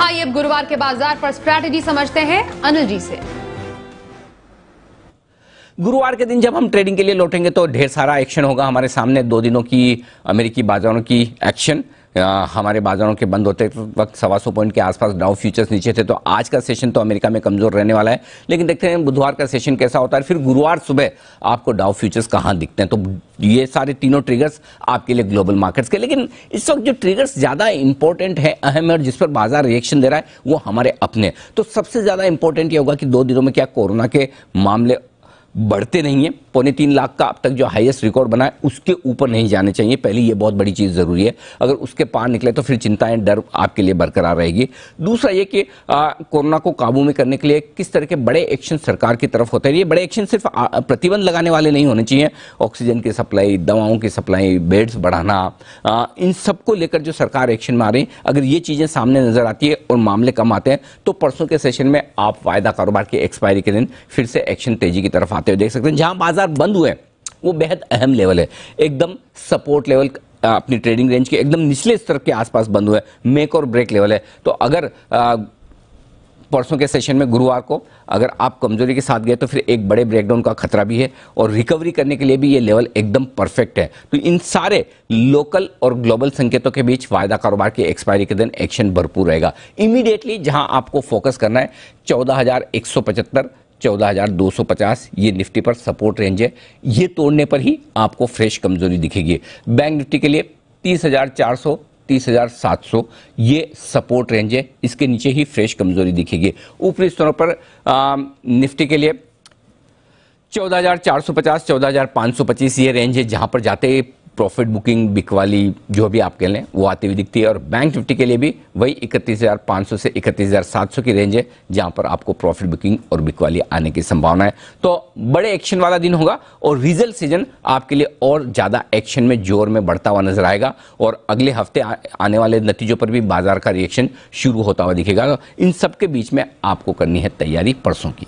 आइए अब गुरुवार के बाजार पर स्ट्रैटेजी समझते हैं अनिल जी से। गुरुवार के दिन जब हम ट्रेडिंग के लिए लौटेंगे तो ढेर सारा एक्शन होगा। हमारे सामने 2 दिनों की अमेरिकी बाजारों की एक्शन। हमारे बाजारों के बंद होते वक्त 125 पॉइंट के आसपास डाउ फ्यूचर्स नीचे थे, तो आज का सेशन तो अमेरिका में कमजोर रहने वाला है। लेकिन देखते हैं बुधवार का सेशन कैसा होता है, फिर गुरुवार सुबह आपको डाउ फ्यूचर्स कहां दिखते हैं। तो ये सारे तीनों ट्रिगर्स आपके लिए ग्लोबल मार्केट्स के। लेकिन इस वक्त जो ट्रिगर्स ज्यादा इंपॉर्टेंट है, अहम है और जिस पर बाजार रिएक्शन दे रहा है वो हमारे अपने। तो सबसे ज्यादा इंपॉर्टेंट ये होगा कि 2 दिनों में क्या कोरोना के मामले बढ़ते नहीं है। 3.25 लाख का अब तक जो हाईएस्ट रिकॉर्ड बना है उसके ऊपर नहीं जाने चाहिए। पहली ये बहुत बड़ी चीज जरूरी है। अगर उसके पार निकले तो फिर चिंताएं, डर आपके लिए बरकरार रहेगी। दूसरा ये कि कोरोना को काबू में करने के लिए किस तरह के बड़े एक्शन सरकार की तरफ होते हैं। ये बड़े एक्शन सिर्फ प्रतिबंध लगाने वाले नहीं होने चाहिए। ऑक्सीजन की सप्लाई, दवाओं की सप्लाई, बेड्स बढ़ाना, इन सबको लेकर जो सरकार एक्शन में आ रही है, अगर ये चीजें सामने नजर आती है और मामले कम आते हैं तो परसों के सेशन में आप वायदा कारोबार की एक्सपायरी के दिन फिर से एक्शन तेजी की तरफ आते हुए देख सकते हैं। जहां बाजार बंद हुए वो बेहद अहम लेवल है, एकदम सपोर्ट लेवल अपनी ट्रेडिंग रेंज के एकदम निचले स्तर के आसपास बंद हुए, मेक और ब्रेक लेवल है। तो अगर परसों के सेशन में गुरुवार को अगर आप कमजोरी के साथ गए तो फिर एक बड़े ब्रेकडाउन का खतरा भी है और रिकवरी करने के लिए भी ये लेवल एकदम परफेक्ट है। तो इन सारे लोकल और ग्लोबल संकेतों के बीच वायदा कारोबार की एक्सपायरी के दिन एक्शन भरपूर रहेगा। इमीडिएटली जहां आपको फोकस करना है 14,175 14,250 ये निफ्टी पर सपोर्ट रेंज है। ये तोड़ने पर ही आपको फ्रेश कमजोरी दिखेगी। बैंक निफ्टी के लिए 30,400 30,700 ये सपोर्ट रेंज है, इसके नीचे ही फ्रेश कमजोरी दिखेगी। ऊपरी स्तरों पर निफ्टी के लिए 14,450 14,525 ये रेंज है जहां पर जाते प्रॉफिट बुकिंग, बिकवाली जो भी आप कह लें वो आती हुई दिखती है। और बैंक निफ्टी के लिए भी वही 31,500 से 31,700 की रेंज है जहां पर आपको प्रॉफिट बुकिंग और बिकवाली आने की संभावना है। तो बड़े एक्शन वाला दिन होगा और रिजल्ट सीजन आपके लिए और ज्यादा एक्शन में जोर में बढ़ता हुआ नजर आएगा और अगले हफ्ते आने वाले नतीजों पर भी बाजार का रिएक्शन शुरू होता हुआ दिखेगा। इन सबके बीच में आपको करनी है तैयारी परसों की।